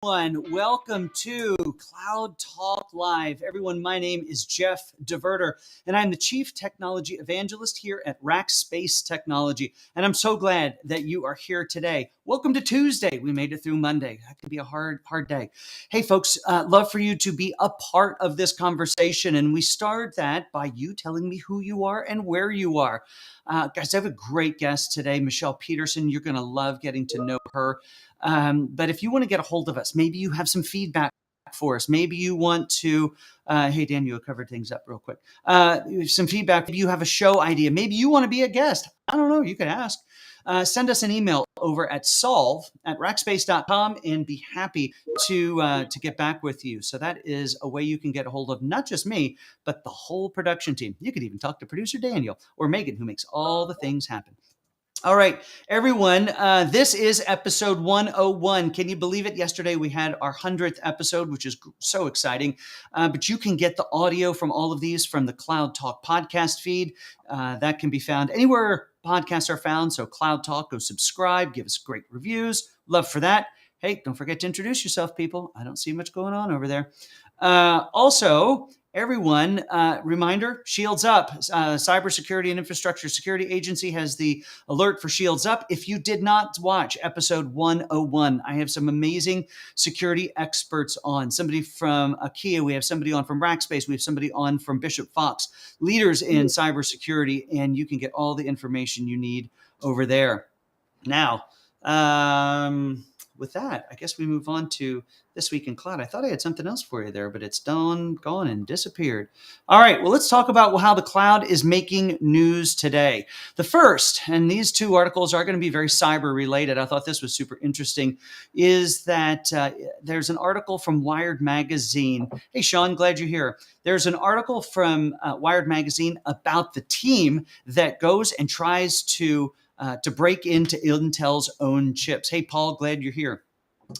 Welcome to Cloud Talk Live. Everyone, my name is Jeff DeVerter, and I'm the Chief Technology Evangelist here at Rackspace Technology. And I'm so glad that you are here today. Welcome to Tuesday. We made it through Monday. That can be a hard day. Hey, folks, love for you to be a part of this conversation. And we start that by you telling me who you are and where you are. Guys, I have a great guest today, Michelle Peterson. You're going to love getting to know her. But if you want to get a hold of us, maybe you have some feedback for us. Maybe you want to, hey, Daniel, covered things up real quick. Some feedback. Maybe you have a show idea. Maybe you want to be a guest. I don't know. You can ask. Send us an email over at solve@rackspace.com and be happy to get back with you. So that is a way you can get a hold of not just me, but the whole production team. You could even talk to producer Daniel or Megan, who makes all the things happen. All right, everyone, this is episode 101. Can you believe it? Yesterday we had our 100th episode, which is so exciting. But you can get the audio from all of these from the Cloud Talk podcast feed. That can be found anywhere podcasts are found. So Cloud Talk, go subscribe, give us great reviews. Love for that. Hey, don't forget to introduce yourself, people. I don't see much going on over there. Also, everyone, reminder, Shields Up, Cybersecurity and Infrastructure Security Agency has the alert for Shields Up. If you did not watch episode 101, I have some amazing security experts on. Somebody from IKEA, we have somebody on from Rackspace, we have somebody on from Bishop Fox, leaders in cybersecurity, and you can get all the information you need over there. Now, with that, I guess we move on to This Week in Cloud. I thought I had something else for you there, but it's gone and disappeared. All right, well, let's talk about how the cloud is making news today. The first, and these two articles are going to be very cyber related, I thought this was super interesting, is that there's an article from Wired Magazine. Hey, Sean, glad you're here. There's an article from Wired Magazine about the team that goes and tries to break into Intel's own chips. Hey, Paul, glad you're here.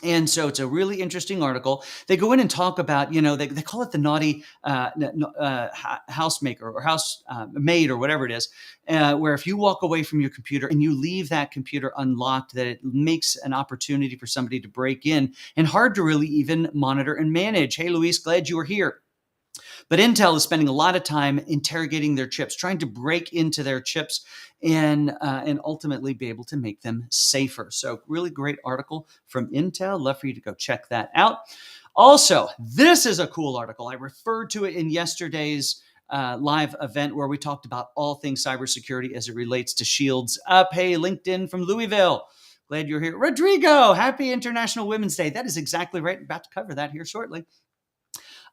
And so it's a really interesting article. They go in and talk about, they call it the naughty housemaker or house maid or whatever it is, where if you walk away from your computer and you leave that computer unlocked, that it makes an opportunity for somebody to break in and hard to really even monitor and manage. Hey, Luis, glad you were here. But Intel is spending a lot of time interrogating their chips, trying to break into their chips and ultimately be able to make them safer. So really great article from Intel. Love for you to go check that out. Also, this is a cool article. I referred to it in yesterday's live event where we talked about all things cybersecurity as it relates to Shields Up. Hey, LinkedIn from Louisville. Glad you're here. Rodrigo, happy International Women's Day. That is exactly right. I'm about to cover that here shortly.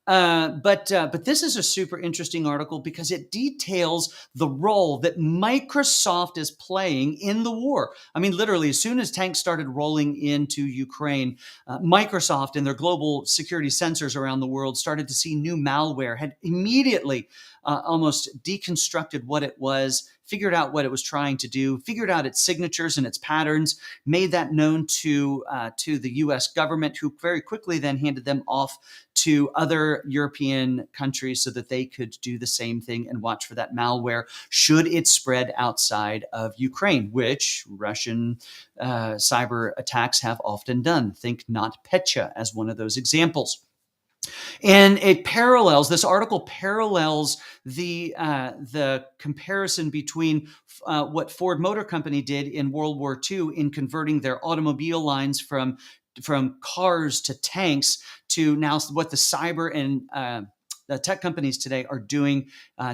But this is a super interesting article because it details the role that Microsoft is playing in the war. I mean, literally, as soon as tanks started rolling into Ukraine, Microsoft and their global security sensors around the world started to see new malware, had immediately almost deconstructed what it was, figured out what it was trying to do, figured out its signatures and its patterns, made that known to the U.S. government, who very quickly then handed them off to other European countries so that they could do the same thing and watch for that malware should it spread outside of Ukraine, which Russian cyber attacks have often done. Think NotPetya as one of those examples. And this article parallels the comparison between what Ford Motor Company did in World War II in converting their automobile lines from cars to tanks to now what the cyber and the tech companies today are doing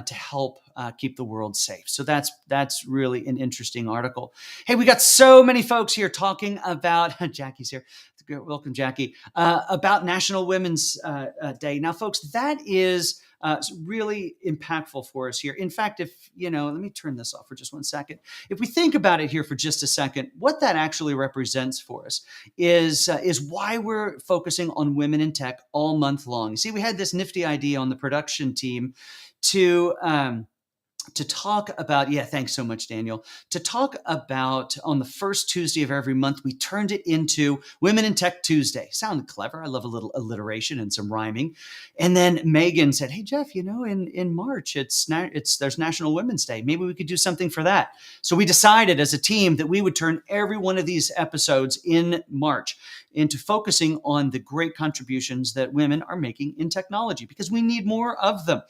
to help keep the world safe. So that's really an interesting article. Hey, we got so many folks here talking about, Jackie's here. Welcome, Jackie, about National Women's Day. Now, folks, that is really impactful for us here. In fact, let me turn this off for just 1 second. If we think about it here for just a second, what that actually represents for us is why we're focusing on women in tech all month long. You see, we had this nifty idea on the production team to to talk about, yeah, thanks so much, Daniel, to talk about on the first Tuesday of every month, we turned it into Women in Tech Tuesday. Sounded clever. I love a little alliteration and some rhyming. And then Megan said, hey, Jeff, in March, there's National Women's Day. Maybe we could do something for that. So we decided as a team that we would turn every one of these episodes in March into focusing on the great contributions that women are making in technology, because we need more of them.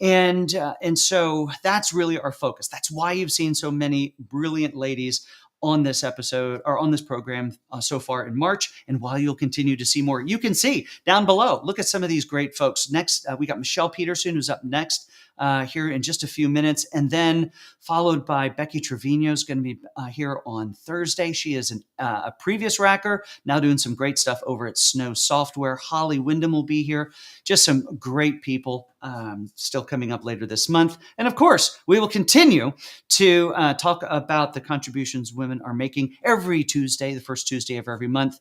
And so that's really our focus. That's why you've seen so many brilliant ladies on this episode or on this program so far in March, and while you'll continue to see more. You can see down below, look at some of these great folks. Next, we got Michelle Peterson, who's up next here in just a few minutes, and then followed by Becky Trevino is going to be here on Thursday. She is a previous racker, now doing some great stuff over at Snow Software. Holly Wyndham will be here. Just some great people still coming up later this month. And of course, we will continue to talk about the contributions women are making every Tuesday, the first Tuesday of every month,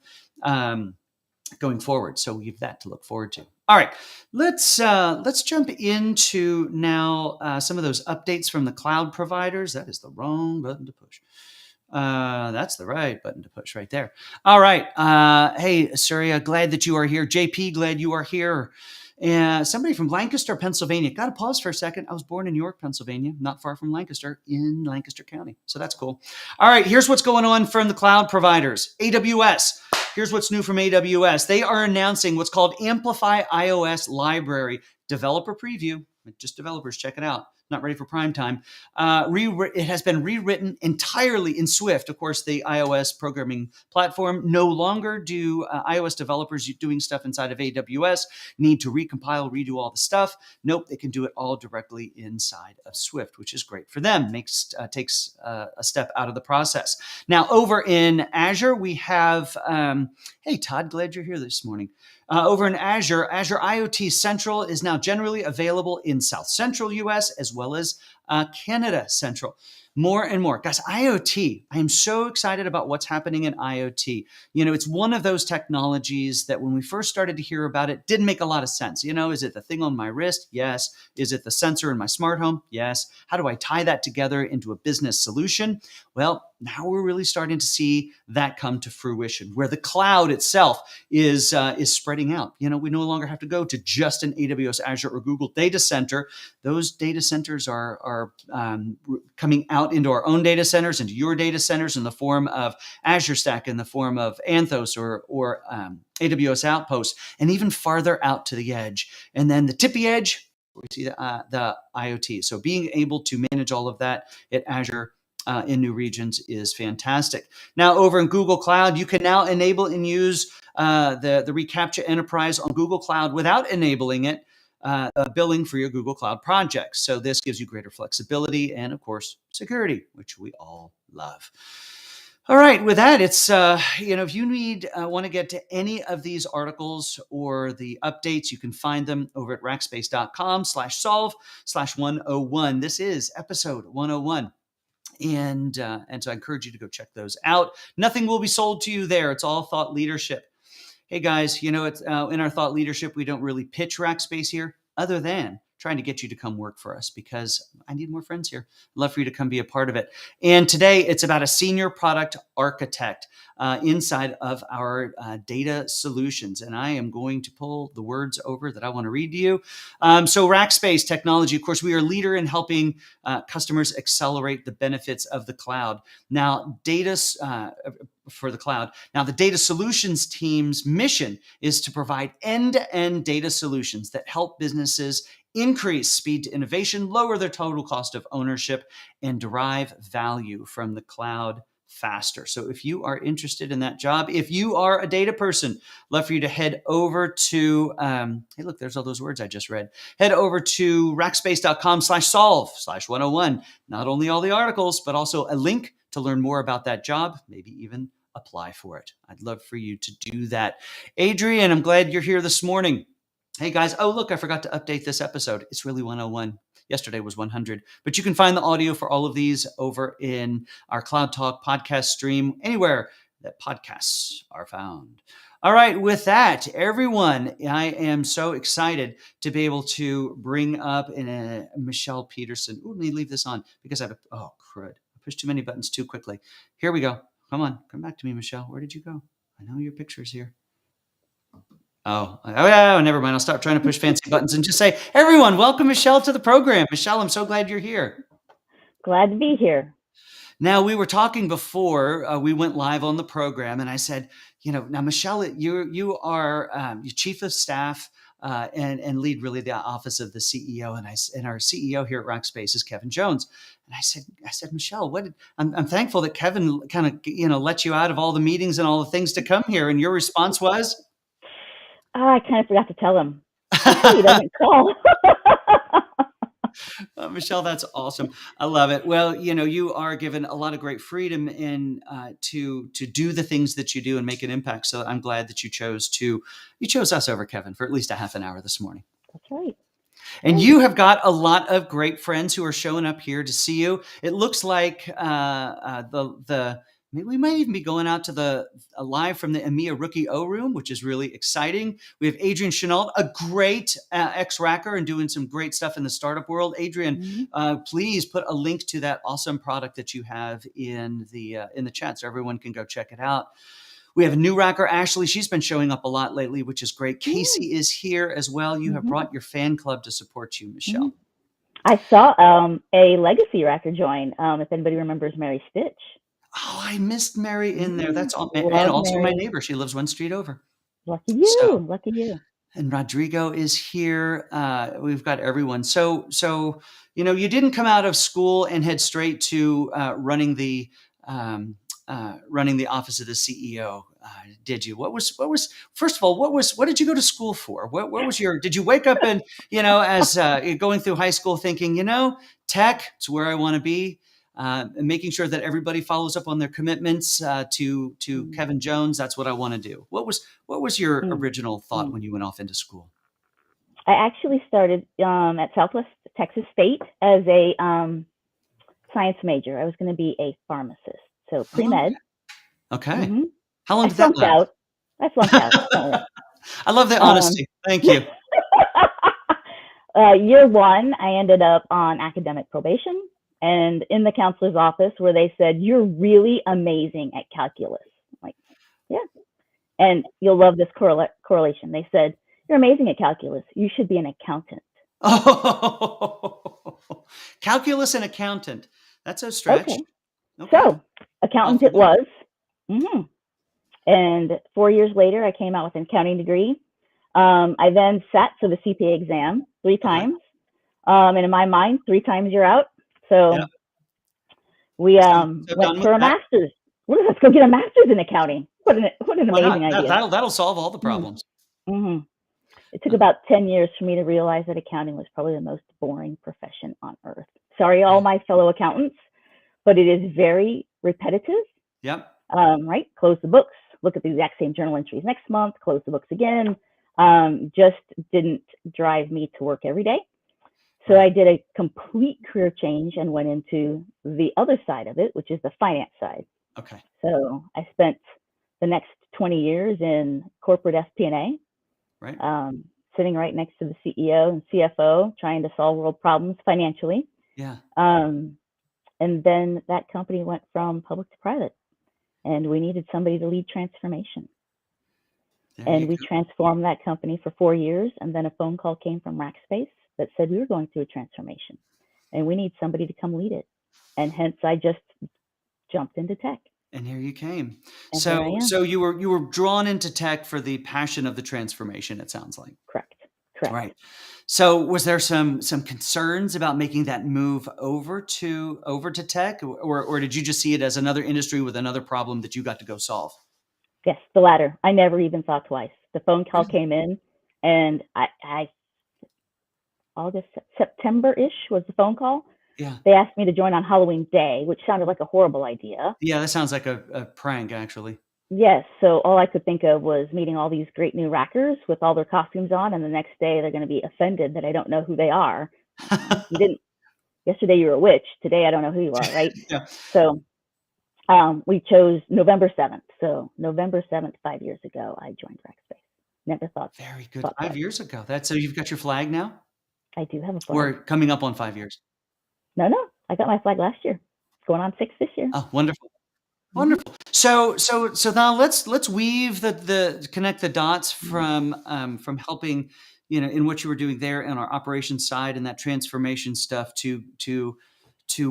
going forward. So we have that to look forward to. All right, let's jump into now some of those updates from the cloud providers. That is the wrong button to push. That's the right button to push right there. All right. Hey, Surya, glad that you are here. JP, glad you are here. And somebody from Lancaster, Pennsylvania. Got to pause for a second. I was born in York, Pennsylvania, not far from Lancaster, in Lancaster County. So that's cool. All right, here's what's going on from the cloud providers. AWS. Here's what's new from AWS. They are announcing what's called Amplify iOS Library Developer Preview. Just developers, check it out. Not ready for prime time. It has been rewritten entirely in Swift. Of course, the iOS programming platform. No longer do iOS developers doing stuff inside of AWS need to recompile, redo all the stuff. Nope, they can do it all directly inside of Swift, which is great for them. Takes a step out of the process. Now, over in Azure, we have, hey, Todd, glad you're here this morning. Over in Azure, Azure IoT Central is now generally available in South Central US as well as Canada Central. More and more. Guys, IoT, I am so excited about what's happening in IoT. It's one of those technologies that when we first started to hear about it, didn't make a lot of sense. Is it the thing on my wrist? Yes. Is it the sensor in my smart home? Yes. How do I tie that together into a business solution? Well, now we're really starting to see that come to fruition, where the cloud itself is spreading out. We no longer have to go to just an AWS, Azure, or Google data center. Those data centers are coming out into our own data centers, into your data centers in the form of Azure Stack, in the form of Anthos or AWS Outposts, and even farther out to the edge. And then the tippy edge, we see the IoT. So being able to manage all of that at Azure in new regions is fantastic. Now, over in Google Cloud, you can now enable and use the reCAPTCHA Enterprise on Google Cloud without enabling it. Billing for your Google Cloud projects. So this gives you greater flexibility and, of course, security, which we all love. All right, with that, it's, if you want to get to any of these articles or the updates, you can find them over at rackspace.com/solve/101. This is episode 101. And so I encourage you to go check those out. Nothing will be sold to you there. It's all thought leadership. Hey guys, it's in our thought leadership, we don't really pitch Rackspace here other than trying to get you to come work for us, because I need more friends here. I'd love for you to come be a part of it. And today it's about a senior product architect inside of our data solutions. And I am going to pull the words over that I want to read to you. So Rackspace Technology, of course, we are a leader in helping customers accelerate the benefits of the cloud. Now, for the cloud. Now, the data solutions team's mission is to provide end-to-end data solutions that help businesses increase speed to innovation, lower their total cost of ownership, and derive value from the cloud faster. So if you are interested in that job, if you are a data person, love for you to head over to, hey, look, there's all those words I just read. Head over to rackspace.com/solve/101. Not only all the articles, but also a link to learn more about that job, maybe even apply for it. I'd love for you to do that. Adrian, I'm glad you're here this morning. Hey guys, oh look, I forgot to update this episode. It's really 101. Yesterday was 100, but you can find the audio for all of these over in our Cloud Talk podcast stream, anywhere that podcasts are found. All right, with that, everyone, I am so excited to be able to bring up Michelle Peterson. Ooh, let me leave this on because oh, crud. I pushed too many buttons too quickly. Here we go. Come on, come back to me, Michelle. Where did you go? I know your picture's here. Oh, yeah, never mind. I'll stop trying to push fancy buttons and just say, everyone, welcome Michelle to the program. Michelle, I'm so glad you're here. Glad to be here. Now, we were talking before we went live on the program, and I said, now Michelle, you are your chief of staff and lead really the office of the CEO, and our CEO here at Rackspace is Kevin Jones. And I said, Michelle, I'm thankful that Kevin kind of let you out of all the meetings and all the things to come here, and your response was. I kind of forgot to tell him. Hopefully he doesn't call. Michelle, that's awesome. I love it. Well, you are given a lot of great freedom to do the things that you do and make an impact. So I'm glad that you chose us over Kevin for at least a half an hour this morning. That's right. And you have got a lot of great friends who are showing up here to see you. It looks like we might even be going out to live from the EMEA Rookie O Room, which is really exciting. We have Adrian Chenault, a great ex-racker and doing some great stuff in the startup world. Adrian, please put a link to that awesome product that you have in the chat so everyone can go check it out. We have a new racker, Ashley. She's been showing up a lot lately, which is great. Casey is here as well. You have brought your fan club to support you, Michelle. I saw a legacy racker join, if anybody remembers Mary Stitch. Oh, I missed Mary in there. That's all. And also Mary. My neighbor. She lives one street over. Lucky you. Lucky you. And Rodrigo is here. We've got everyone. So you didn't come out of school and head straight to running the office of the CEO, did you? First of all, what did you go to school for? What was did you wake up and, as going through high school thinking, tech, it's where I want to be, and making sure that everybody follows up on their commitments to Kevin Jones. That's what I want to do. What was your original thought when you went off into school? I actually started at Southwest Texas State as a science major. I was going to be a pharmacist. So pre-med. Okay. How long did that last? I flunked out. I love the honesty. Thank you. Year one, I ended up on academic probation and in the counselor's office where they said, "You're really amazing at calculus." I'm like, yeah. And you'll love this correlation. They said, "You're amazing at calculus. You should be an accountant." Oh, calculus and accountant. That's a stretch. Okay. So accountant it was. And 4 years later, I came out with an accounting degree. I then sat for the CPA exam 3 times. And in my mind, 3 times you're out. So we went for a master's. Let's go get a master's in accounting. What an amazing idea. That'll solve all the problems. It took about 10 years for me to realize that accounting was probably the most boring profession on earth. Sorry, all my fellow accountants, but it is very repetitive. Yep. Right? Close the books, look at the exact same journal entries next month, close the books again. Just didn't drive me to work every day. So I did a complete career change and went into the other side of it, which is the finance side. Okay. So I spent the next 20 years in corporate FP&A, right? Sitting right next to the CEO and CFO, trying to solve world problems financially. Yeah. And then that company went from public to private. And we needed somebody to lead transformation. And we transformed that company for 4 years. And then a phone call came from Rackspace that said we were going through a transformation and we need somebody to come lead it. And hence I just jumped into tech. And here you came. And so you were drawn into tech for the passion of the transformation, it sounds like. Correct. Right. So was there some concerns about making that move over to tech, or did you just see it as another industry with another problem that you got to go solve? Yes, the latter. I never even thought twice. The phone call came in, and I September-ish was the phone call. Yeah. They asked me to join on Halloween Day, which sounded like a horrible idea. Yeah, that sounds like a prank, actually. Yes. So all I could think of was meeting all these great new rackers with all their costumes on, and the next day they're going to be offended that I don't know who they are. Yesterday you were a witch. Today I don't know who you are, right? Yeah. So We chose November 7th. So November 7th, 5 years ago, I joined Rackspace. Never Very good. thought 5 years ago. So you've got your flag now? I do have a flag. We're coming up on 5 years. No, I got my flag last year. It's going on 6 this year. Oh, wonderful. Mhm. Wonderful. So now let's weave the connect the dots from helping, in what you were doing there on our operations side and that transformation stuff to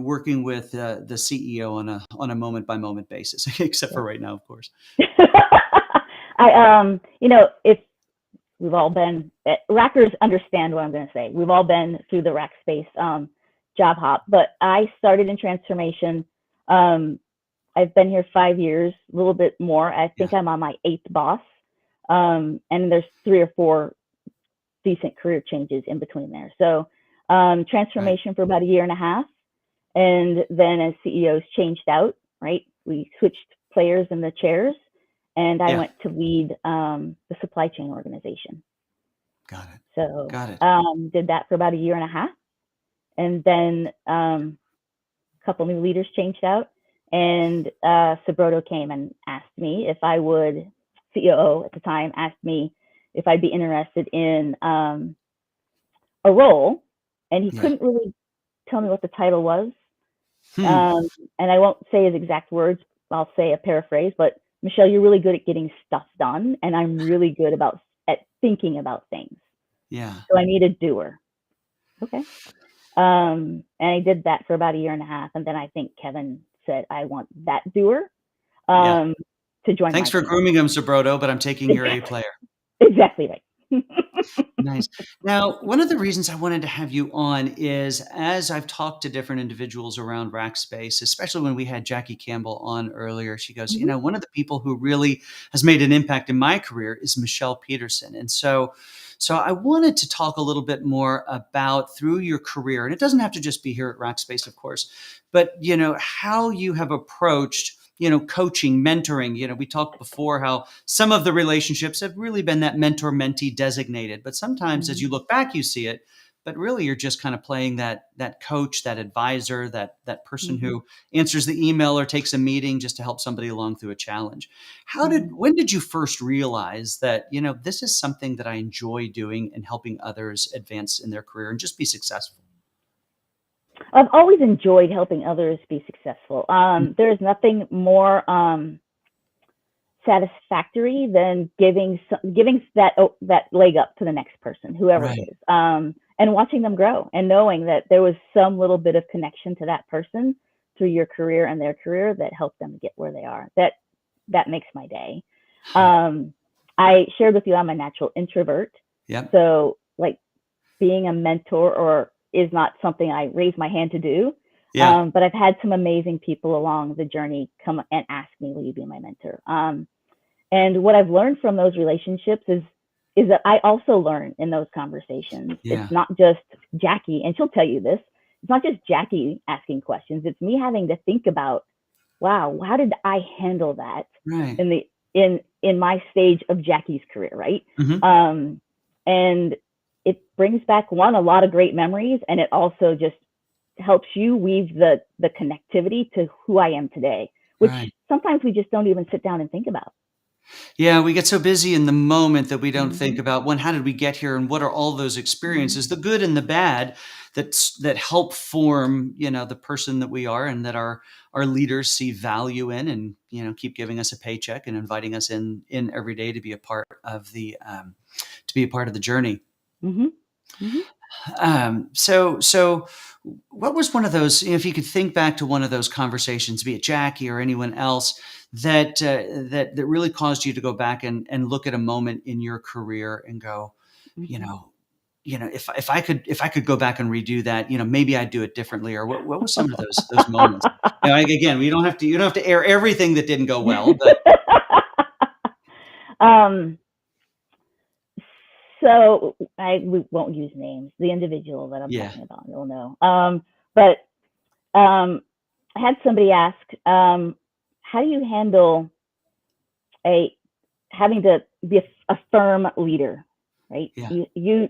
working with the CEO on a moment by moment basis, except for right now, of course. If we've all been, Rackers understand what I'm going to say. We've all been through the Rackspace job hop, but I started in transformation. I've been here 5 years, a little bit more. I think I'm on my 8th boss. And there's 3 or 4 decent career changes in between there. So transformation for about a year and a half. And then as CEOs changed out, right, we switched players in the chairs, and I went to lead the supply chain organization. Got it. So Got it. Did that for about a year and a half. And then a couple new leaders changed out, and Sabrodo came and asked me if I would, COO at the time, asked me if I'd be interested in a role, and he couldn't really tell me what the title was. And I won't say his exact words. I'll say a paraphrase, but Michelle, you're really good at getting stuff done, and I'm really good at thinking about things. Yeah. So I need a doer. Okay. And I did that for about a year and a half, and then I think Kevin said, "I want that doer to join." Thanks for grooming him, Sabrodo, but I'm taking your A player. Exactly right. Nice. Now, one of the reasons I wanted to have you on is, as I've talked to different individuals around Rackspace, especially when we had Jackie Campbell on earlier, she goes, one of the people who really has made an impact in my career is Michelle Peterson. And so I wanted to talk a little bit more about, through your career, and it doesn't have to just be here at Rackspace, of course, but, how you have approached coaching, mentoring. We talked before how some of the relationships have really been that mentor-mentee designated, but sometimes as you look back, you see it, but really you're just kind of playing that coach, that advisor, that person who answers the email or takes a meeting just to help somebody along through a challenge. When did you first realize that, this is something that I enjoy doing and helping others advance in their career and just be successful? I've always enjoyed helping others be successful. There is nothing more satisfactory than giving that leg up to the next person, whoever it is, and watching them grow and knowing that there was some little bit of connection to that person through your career and their career that helped them get where they are. That makes my day. I shared with you I'm a natural introvert. So like being a mentor is not something I raise my hand to do. But I've had some amazing people along the journey come and ask me, will you be my mentor? And what I've learned from those relationships is that I also learn in those conversations. It's not just Jackie, and she'll tell you this, it's not just Jackie asking questions. It's me having to think about, wow, how did I handle that in my stage of Jackie's career, right? And it brings back a lot of great memories, and it also just helps you weave the connectivity to who I am today, which sometimes we just don't even sit down and think about. Yeah, we get so busy in the moment that we don't think about, how did we get here, and what are all those experiences, the good and the bad, that help form, the person that we are, and that our leaders see value in, and keep giving us a paycheck and inviting us in every day to be a part of the journey. So what was one of those, if you could think back to one of those conversations, be it Jackie or anyone else, that really caused you to go back and look at a moment in your career and go, if I could go back and redo that, maybe I'd do it differently, or what was some of those moments? Again, you don't have to air everything that didn't go well, but. So we won't use names. The individual that I'm talking about, you'll know. But I had somebody ask, how do you handle having to be a firm leader, right? You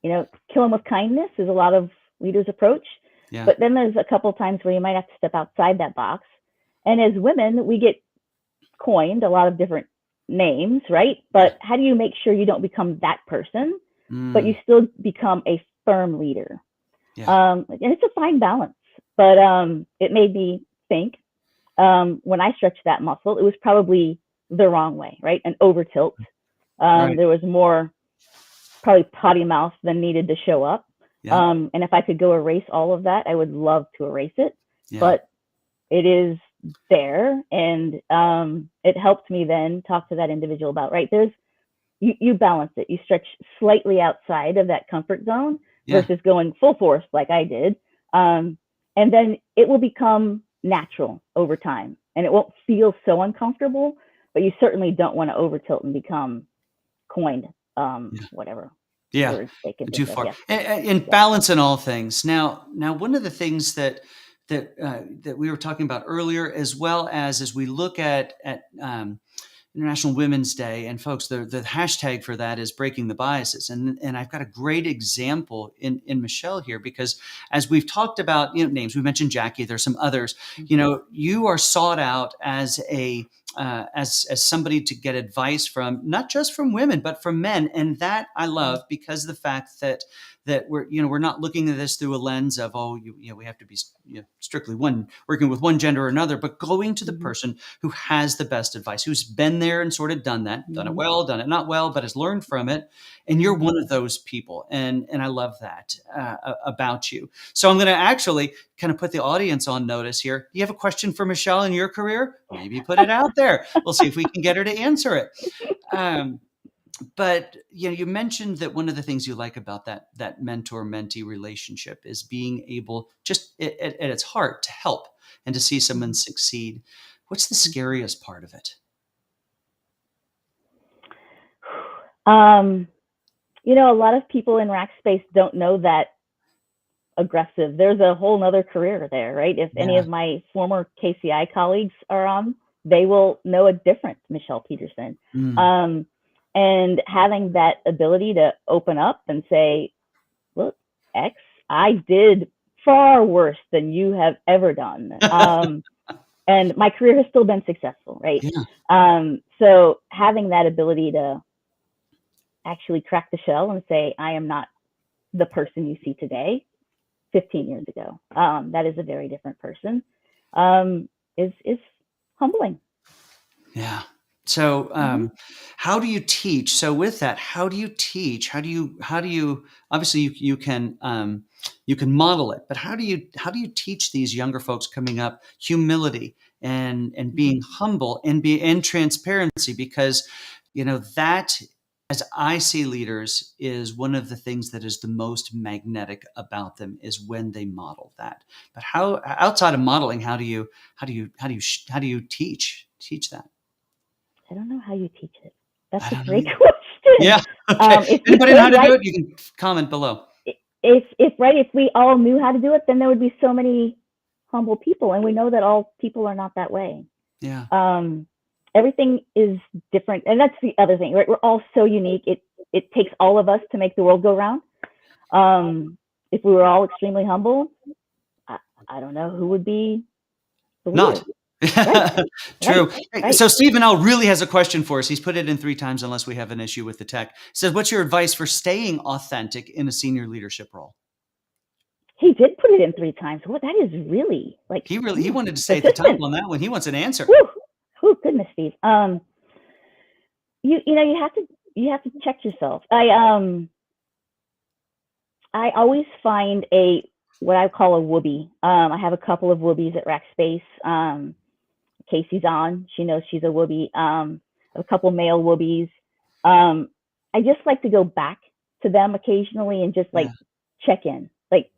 kill them with kindness is a lot of leaders' approach. But then there's a couple of times where you might have to step outside that box And as women, we get coined a lot of different names, right? But how do you make sure you don't become that person, but you still become a firm leader? And it's a fine balance. But it made me think, when I stretched that muscle, it was probably the wrong way, right? An over tilt. There was more probably potty mouth than needed to show up. And if I could go erase all of that, I would love to erase it. But it is there, and it helped me then talk to that individual about, right, there's you balance it. You stretch slightly outside of that comfort zone versus going full force like I did. And then it will become natural over time, and it won't feel so uncomfortable, but you certainly don't want to over tilt and become coined, whatever. Yeah, too far. And balance in all things. Now, one of the things that we were talking about earlier, as well as we look at International Women's Day, and folks, the hashtag for that is breaking the biases. And I've got a great example in Michelle here, because as we've talked about, names, we mentioned Jackie, there's some others, you are sought out as as somebody to get advice from, not just from women, but from men. And that I love, because of the fact that we're not looking at this through a lens of, we have to be strictly working with one gender or another, but going to the person who has the best advice, who's been there and sort of done that, done it well, done it not well, but has learned from it. And you're one of those people. And I love that about you. So I'm going to actually kind of put the audience on notice here. You have a question for Michelle in your career? Maybe put it out there. We'll see if we can get her to answer it. But you mentioned that one of the things you like about that mentor-mentee relationship is being able, just at its heart, to help and to see someone succeed. What's the scariest part of it? A lot of people in rack space don't know that aggressive. There's a whole nother career there, right? If any of my former KCI colleagues are on, they will know a different Michelle Peterson. And having that ability to open up and say, look, X, I did far worse than you have ever done. And my career has still been successful, right? So having that ability to actually crack the shell and say, I am not the person you see today, 15 years ago. That is a very different person. Is humbling. Yeah. So, how do you teach? So with that, how do you teach? How do you, obviously you can model it, but how do you teach these younger folks coming up humility and being humble and transparency? Because, that, as I see leaders, is one of the things that is the most magnetic about them, is when they model that. But how, outside of modeling, how do you teach that? I don't know how you teach it. That's a great question. Yeah. Okay. Anybody know how to do it? You can comment below. If we all knew how to do it, then there would be so many humble people, and we know that all people are not that way. Yeah. Everything is different, and that's the other thing, right? We're all so unique. It takes all of us to make the world go round. If we were all extremely humble, I don't know who would be the leader. Not. True. Right. So Stephen L. really has a question for us. He's put it in 3 times, unless we have an issue with the tech. He says, what's your advice for staying authentic in a senior leadership role? He did put it in 3 times. Well, that is really like, he wanted to stay at the top on that one. He wants an answer. Oh goodness, Steve. You have to check yourself. I always find what I call a whoopee. I have a couple of whoopies at rack space. Casey's on. She knows she's a whoopee. A couple male whoopies. I just like to go back to them occasionally and just check in. Like,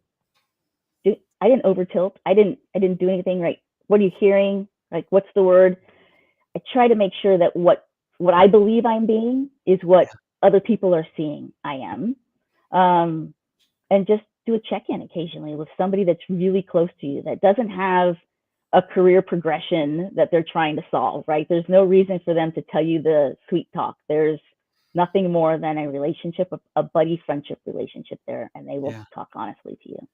I didn't over tilt. I didn't do anything right. What are you hearing? Like, what's the word? I try to make sure that what I believe I'm being is what other people are seeing I am. And just do a check-in occasionally with somebody that's really close to you, that doesn't have a career progression that they're trying to solve, right? There's no reason for them to tell you the sweet talk. There's nothing more than a relationship, a buddy friendship relationship there, and they will talk honestly to you.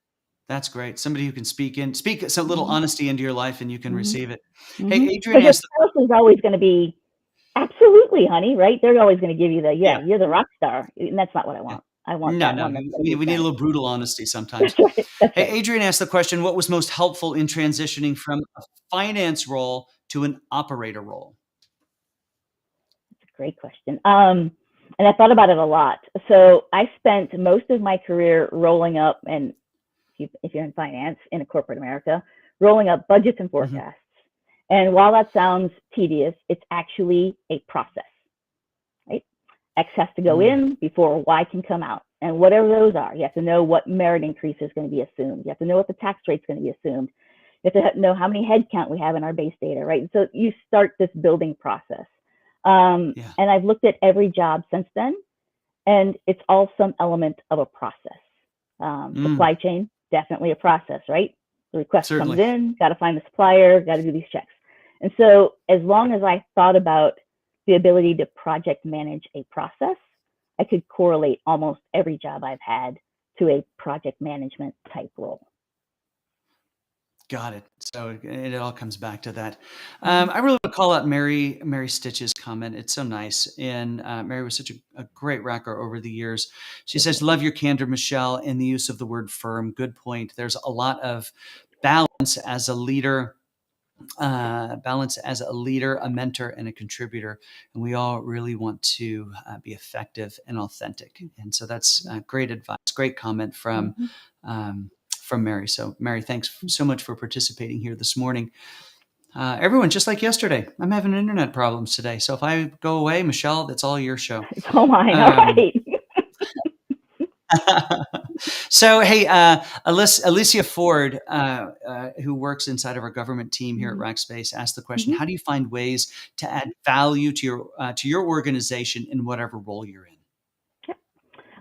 That's great. Somebody who can speak some little Mm-hmm. honesty into your life, and you can Mm-hmm. receive it. Hey, Mm-hmm. Adrian Because your asked, spouse is always going to be, absolutely, honey, right? They're always going to give you the, yeah, yeah, you're the rock star. And that's not what I yeah. want. I want No, that no, one that's going to we be need a frank. little brutal honesty sometimes. That's right. That's Hey, right. Adrian asked the question, what was most helpful in transitioning from a finance role to an operator role? That's a great question. And I thought about it a lot. So I spent most of my career rolling up, and if you're in finance in a corporate America, rolling up budgets and Mhm. forecasts. And while that sounds tedious, it's actually a process, right? X has to go Mm, in before Y can come out. And whatever those are, you have to know what merit increase is going to be assumed. You have to know what the tax rate is going to be assumed. You have to know how many head count we have in our base data, right? So you start this building process. yeah. And I've looked at every job since then, and it's all some element of a process. Mm, Supply chain, definitely a process, right? The request comes certainly. in, got to find the supplier, got to do these checks. And so, as long as I thought about the ability to project manage a process, I could correlate almost every job I've had to a project management type role. Got it. So it all comes back to that. Mm-hmm. I really want to call out Mary Stitch's comment. It's so nice. And Mary was such a great racker over the years. She says, love your candor, Michelle, and the use of the word firm. Good point. There's a lot of balance as a leader, a mentor, and a contributor. And we all really want to be effective and authentic. And so that's great advice, great comment Mm-hmm. from Mary. So, Mary, thanks so much for participating here this morning. Everyone, just like yesterday, I'm having internet problems today. So if I go away, Michelle, that's all your show. It's all mine. All Um, right. so, hey, Alicia Ford, who works inside of our government team here at Mm-hmm. Rackspace, asked the question: Mm-hmm. how do you find ways to add value to your organization in whatever role you're in?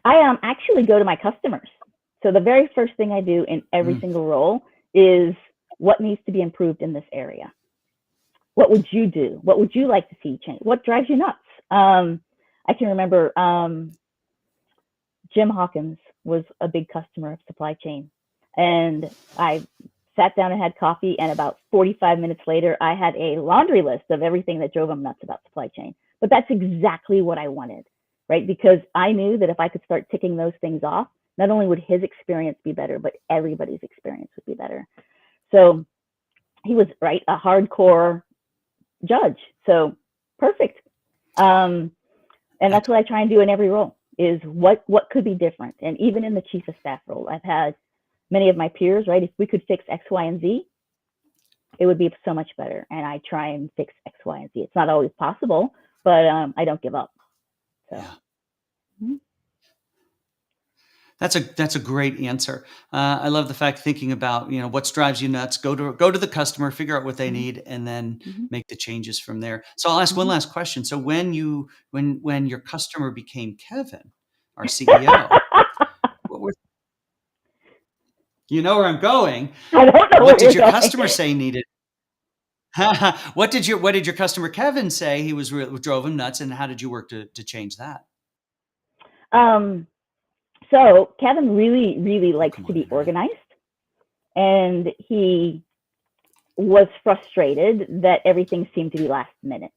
I actually go to my customers. So the very first thing I do in every Mm, single role is what needs to be improved in this area. What would you do? What would you like to see change? What drives you nuts? I can remember Jim Hawkins was a big customer of supply chain, and I sat down and had coffee, and about 45 minutes later, I had a laundry list of everything that drove him nuts about supply chain. But that's exactly what I wanted, right? Because I knew that if I could start ticking those things off, not only would his experience be better, but everybody's experience would be better. So he was right, a hardcore judge. So perfect. And that's what I try and do in every role is what could be different. And even in the chief of staff role, I've had many of my peers, right? If we could fix X, Y, and Z, it would be so much better. And I try and fix X, Y, and Z. It's not always possible, but I don't give up. So. yeah. Mm-hmm. That's a great answer. I love the fact thinking about what drives you nuts. Go to the customer, figure out what they Mm-hmm. need, and then Mm-hmm. make the changes from there. So I'll ask one Mm-hmm. last question. So when your customer became Kevin, our CEO, what were, you know where I'm going? I don't know What where did you're your going. customer say needed? What did your customer Kevin say drove him nuts, and how did you work to change that? um, so Kevin really, really Oh, likes come to on, be internet. organized, and he was frustrated that everything seemed to be last minute.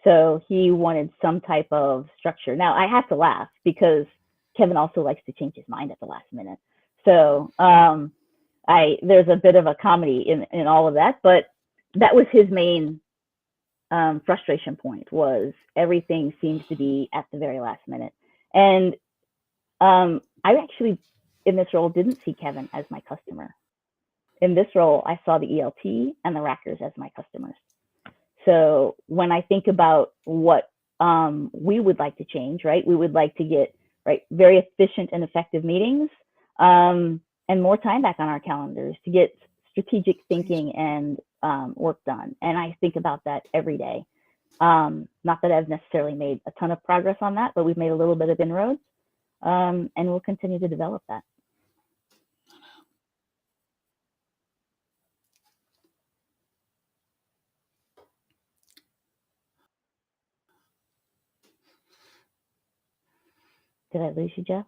So he wanted some type of structure. Now I have to laugh because Kevin also likes to change his mind at the last minute. So there's a bit of a comedy in all of that, but that was his main frustration point was everything seems to be at the very last minute. And I actually in this role didn't see Kevin as my customer. In this role, I saw the ELT and the rackers as my customers. So when I think about what we would like to change, right, we would like to get right very efficient and effective meetings and more time back on our calendars to get strategic Please. thinking and work done. And I think about that every day. Not that I've necessarily made a ton of progress on that, but we've made a little bit of inroads, and we'll continue to develop that. Did I lose you, Jeff?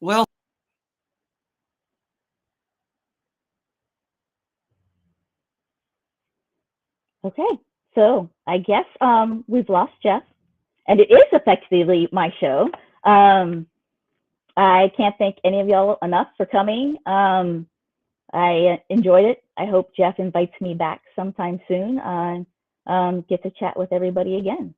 Well, Okay, so I guess we've lost Jeff, and it is effectively my show. I can't thank any of y'all enough for coming. I enjoyed it. I hope Jeff invites me back sometime soon. Get to chat with everybody again.